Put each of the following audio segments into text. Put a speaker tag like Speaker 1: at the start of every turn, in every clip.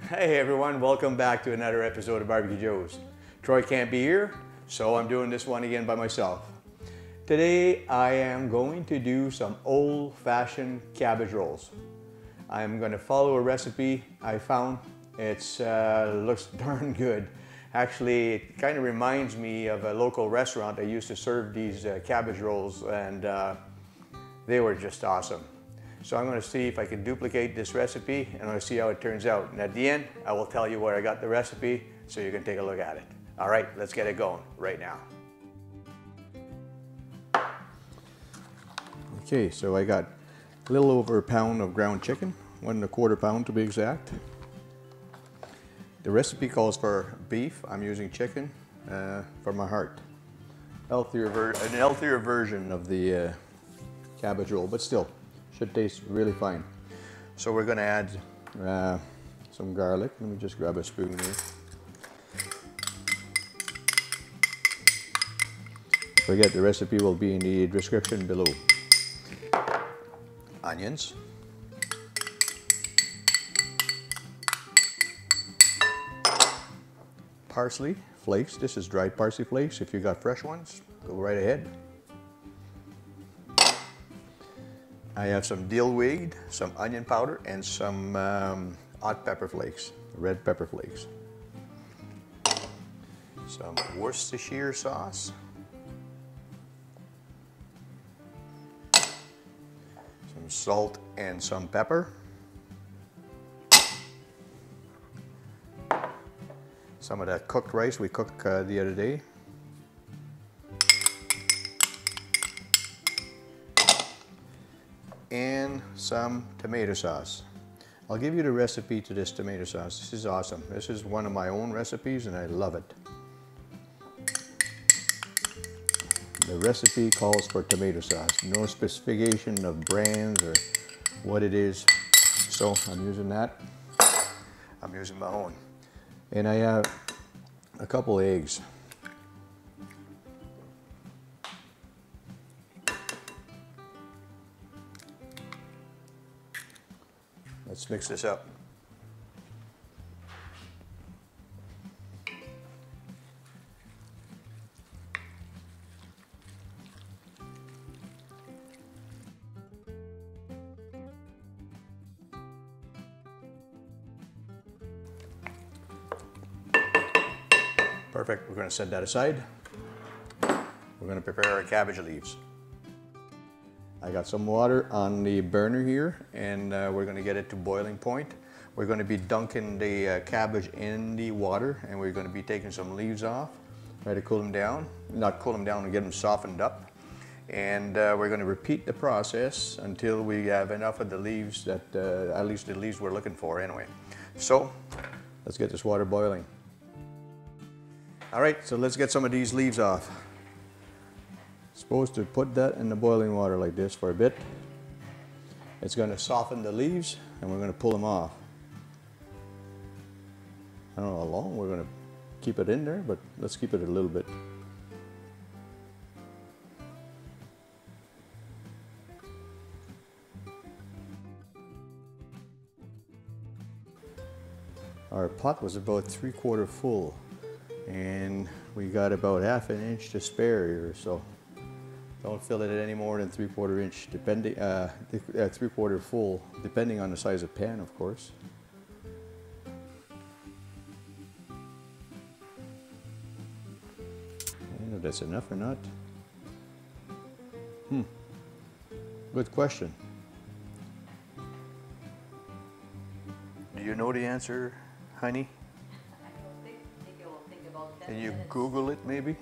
Speaker 1: Hey everyone, welcome back to another episode of Barbecue Joe's. Troy can't be here, so I'm doing this one again by myself. Today I am going to do some old-fashioned cabbage rolls. I'm going to follow a recipe I found. It looks darn good. Actually, it kind of reminds me of a local restaurant that used to serve these cabbage rolls, and they were just awesome. So I'm going to see if I can duplicate this recipe, and I'm going to see how it turns out. And at the end, I will tell you where I got the recipe so you can take a look at it. All right, let's get it going right now. Okay, so I got a little over a pound of ground chicken, 1 1/4 pound to be exact. The recipe calls for beef. I'm using chicken for my heart. An healthier version of the cabbage roll, but still. Should taste really fine. So we're going to add some garlic. Let me just grab a spoon here. Forget, the recipe will be in the description below. Onions. Parsley flakes. This is dried parsley flakes. If you got fresh ones, go right ahead. I have some dill weed, some onion powder, and some hot pepper flakes, red pepper flakes. Some Worcestershire sauce. Some salt and some pepper. Some of that cooked rice we cooked the other day. And some tomato sauce. I'll give you the recipe to this tomato sauce. This is awesome. This is one of my own recipes and I love it. The recipe calls for tomato sauce. No specification of brands or what it is. So I'm using that. I'm using my own. And I have a couple eggs. Let's mix this up. Perfect. We're going to set that aside. We're going to prepare our cabbage leaves. I got some water on the burner here, and we're going to get it to boiling point. We're going to be dunking the cabbage in the water, and we're going to be taking some leaves off, try to cool them down. Not cool them down and get them softened up. And we're going to repeat the process until we have enough of the leaves that, at least the leaves we're looking for anyway. So let's get this water boiling. All right, so let's get some of these leaves off. Supposed to put that in the boiling water like this for a bit. It's going to soften the leaves and we're going to pull them off. I don't know how long we're going to keep it in there, but let's keep it a little bit. Our pot was about 3/4 full and we got about 1/2 inch to spare here, so don't fill it any more than 3/4 inch, depending 3/4 full, depending on the size of pan, of course. I don't know if that's enough or not. Good question. Do you know the answer, honey?
Speaker 2: I don't think you will think about 10
Speaker 1: Can you
Speaker 2: minutes.
Speaker 1: Google it maybe?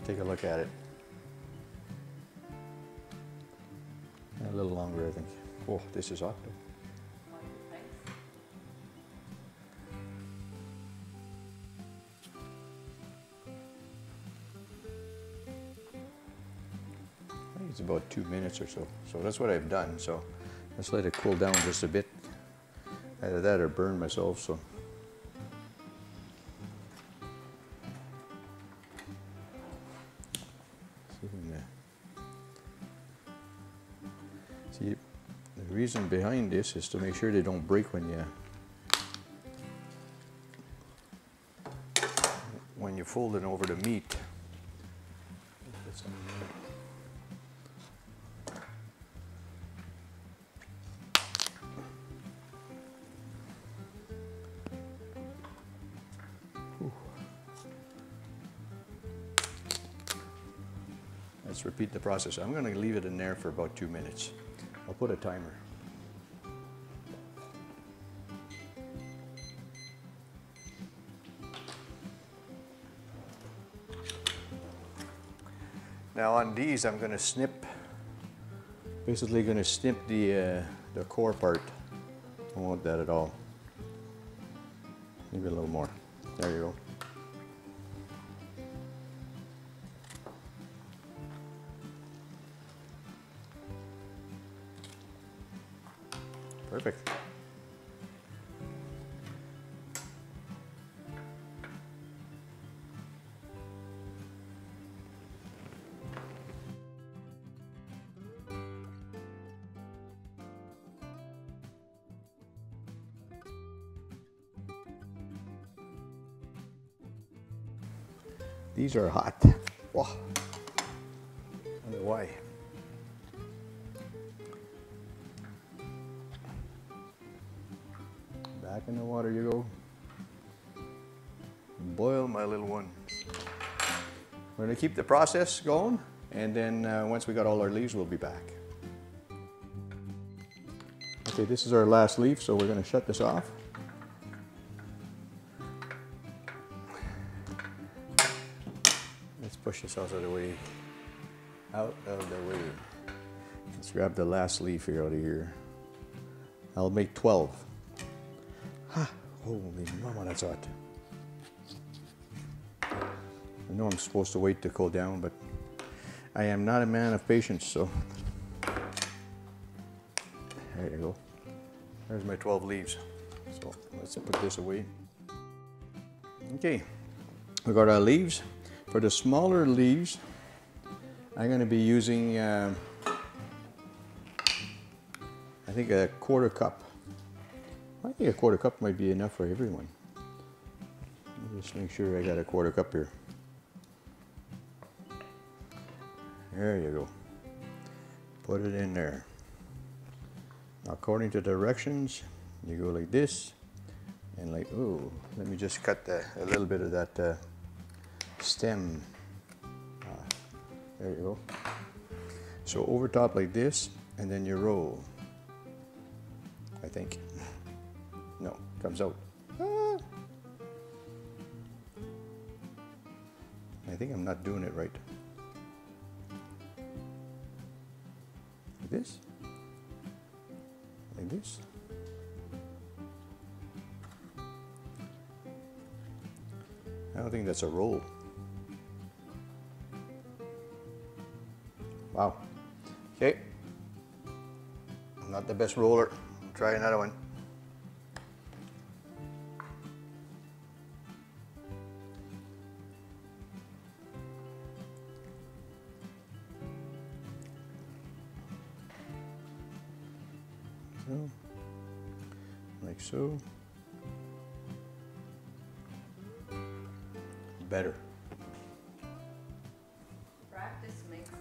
Speaker 1: Take a look at it. A little longer, I think. Oh, this is hot though. I think it's about 2 minutes or so. So that's what I've done. So let's let it cool down just a bit. Either that or burn myself. So. See, the reason behind this is to make sure they don't break when you fold it over the meat. Put some in there. Let's repeat the process. I'm going to leave it in there for about 2 minutes. I'll put a timer. Now on these, I'm going to snip, basically going to snip the core part. I don't want that at all. Maybe a little more. There you go. Perfect. These are hot. Whoa. I wonder why. Back in the water you go. Boil my little one. We're going to keep the process going, and then once we got all our leaves, we'll be back. Okay, this is our last leaf, so we're going to shut this off. Let's push this out of the way. Out of the way. Let's grab the last leaf here out of here. I'll make 12. Ha! Holy mama, that's hot. I know I'm supposed to wait to cool down, but I am not a man of patience, so. There you go. There's my 12 leaves. So let's put this away. Okay, we got our leaves. For the smaller leaves, I'm going to be using, I think a 1/4 cup. I think a 1/4 cup might be enough for everyone. Let me just make sure I got a 1/4 cup here. There you go. Put it in there. According to directions, you go like this, and like, oh, let me just cut a little bit of that stem. There you go. So over top like this, and then you roll. I think. No, comes out. Ah. I think I'm not doing it right. Like this. Like this. I don't think that's a roll. Wow. Okay. I'm not the best roller. Try another one. So, like so. Better.
Speaker 2: Practice makes it.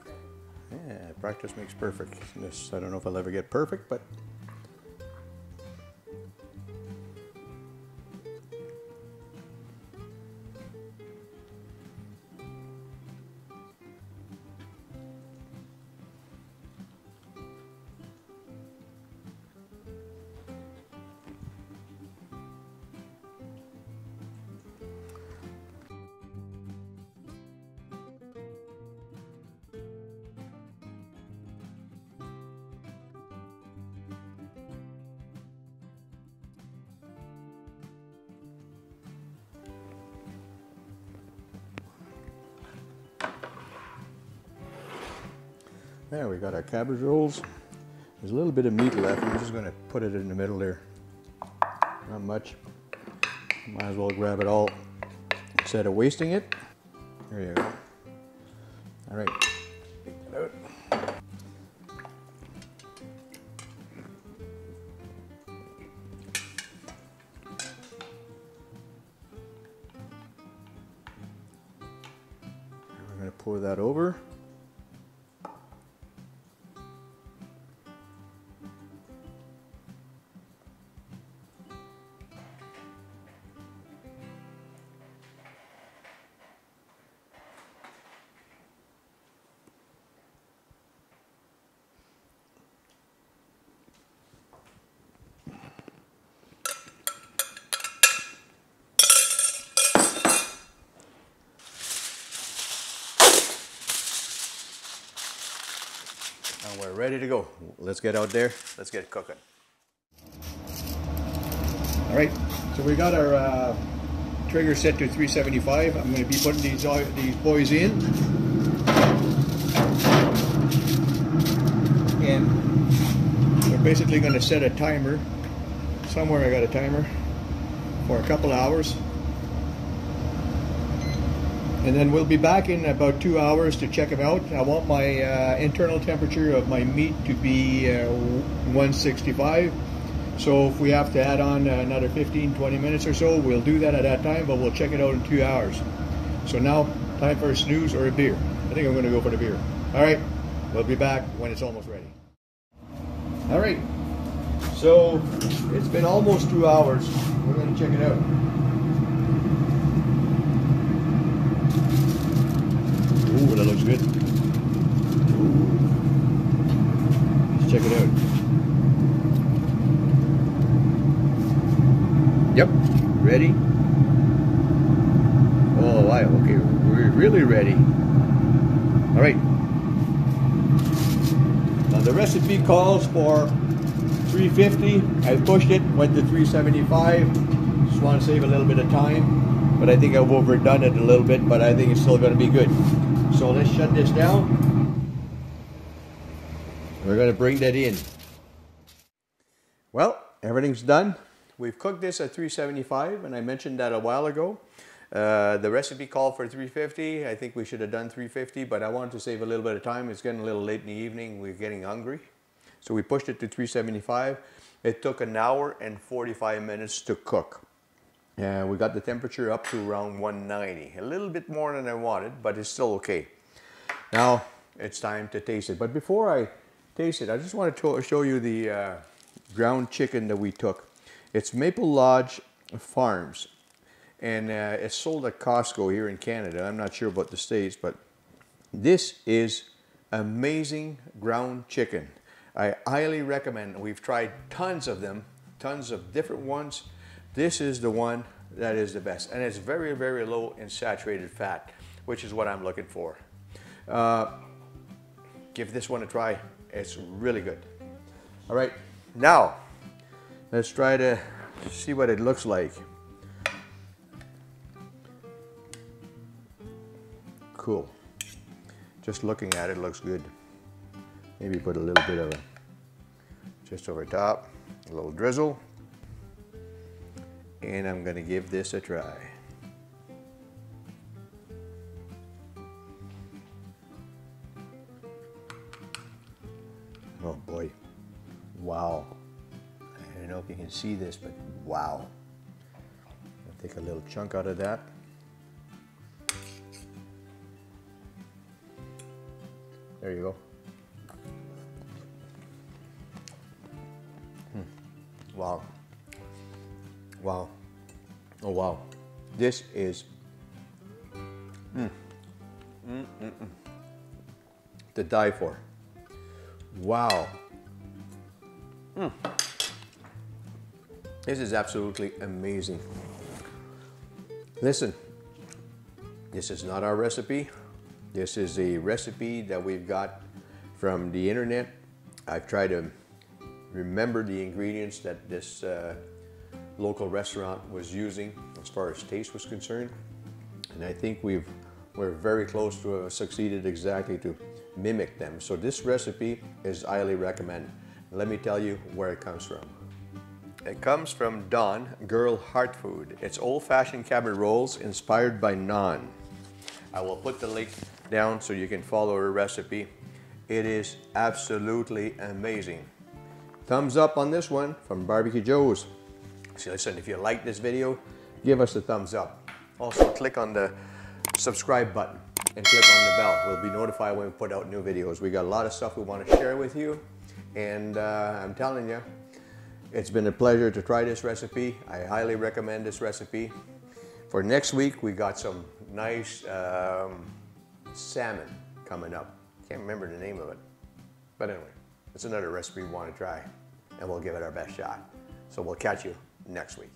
Speaker 1: Yeah, practice makes perfect. This, I don't know if I'll ever get perfect, but there, we got our cabbage rolls. There's a little bit of meat left. I'm just going to put it in the middle there. Not much. Might as well grab it all instead of wasting it. There you go. All right. Take that out. gonna pour that over. And we're ready to go. Let's get out there. Let's get cooking. All right, so we got our Traeger set to 375. I'm going to be putting these boys in. And we're basically going to set a timer. Somewhere I got a timer for a couple hours. And then we'll be back in about 2 hours to check them out. I want my internal temperature of my meat to be 165. So if we have to add on another 15-20 minutes or so, we'll do that at that time, but we'll check it out in 2 hours. So now, time for a snooze or a beer. I think I'm going to go for the beer. All right, we'll be back when it's almost ready. All right, so it's been almost 2 hours. We're going to check it out. Ooh, that looks good. Ooh. Let's check it out. Yep, ready. Oh, wow, okay, we're really ready. All right. Now the recipe calls for 350. I pushed it, went to 375. Just want to save a little bit of time, but I think I've overdone it a little bit, but I think it's still going to be good. So let's shut this down. We're going to bring that in. Well, everything's done. We've cooked this at 375, and I mentioned that a while ago. The recipe called for 350. I think we should have done 350, but I wanted to save a little bit of time. It's getting a little late in the evening. We're getting hungry. So we pushed it to 375. It took 1 hour and 45 minutes to cook. We got the temperature up to around 190. A little bit more than I wanted, but it's still okay. Now it's time to taste it. But before I taste it, I just want to show you the ground chicken that we took. It's Maple Lodge Farms, and it's sold at Costco here in Canada. I'm not sure about the States, but this is amazing ground chicken. I highly recommend. We've tried tons of them, tons of different ones. This is the one that is the best, and it's very, very low in saturated fat, which is what I'm looking for. Give this one a try. It's really good. All right, now let's try to see what it looks like. Cool. Just looking at it looks good. Maybe put a little bit of just over top, a little drizzle. And I'm gonna give this a try. Oh boy, wow. I don't know if you can see this, but wow. I'll take a little chunk out of that. There you go. Wow. Wow. Oh wow. This is to die for. Wow. This is absolutely amazing. Listen, this is not our recipe. This is a recipe that we've got from the internet. I've tried to remember the ingredients that this local restaurant was using as far as taste was concerned, and I think we're very close to have succeeded exactly to mimic them. So this recipe is highly recommended. Let me tell you where it comes from. It comes from Dawn Girl Heart Food. It's old-fashioned cabbage rolls inspired by naan. I will put the link down so you can follow her recipe. It is absolutely amazing. Thumbs up on this one from Barbecue Joe's. So listen, if you like this video, give us a thumbs up. Also click on the subscribe button. and click on the bell. We'll be notified when we put out new videos. We got a lot of stuff we want to share with you, and I'm telling you, it's been a pleasure to try this recipe. I highly recommend this recipe. For next week, we got some nice salmon coming up. Can't remember the name of it. But anyway, it's another recipe we want to try, and we'll give it our best shot. So we'll catch you next week.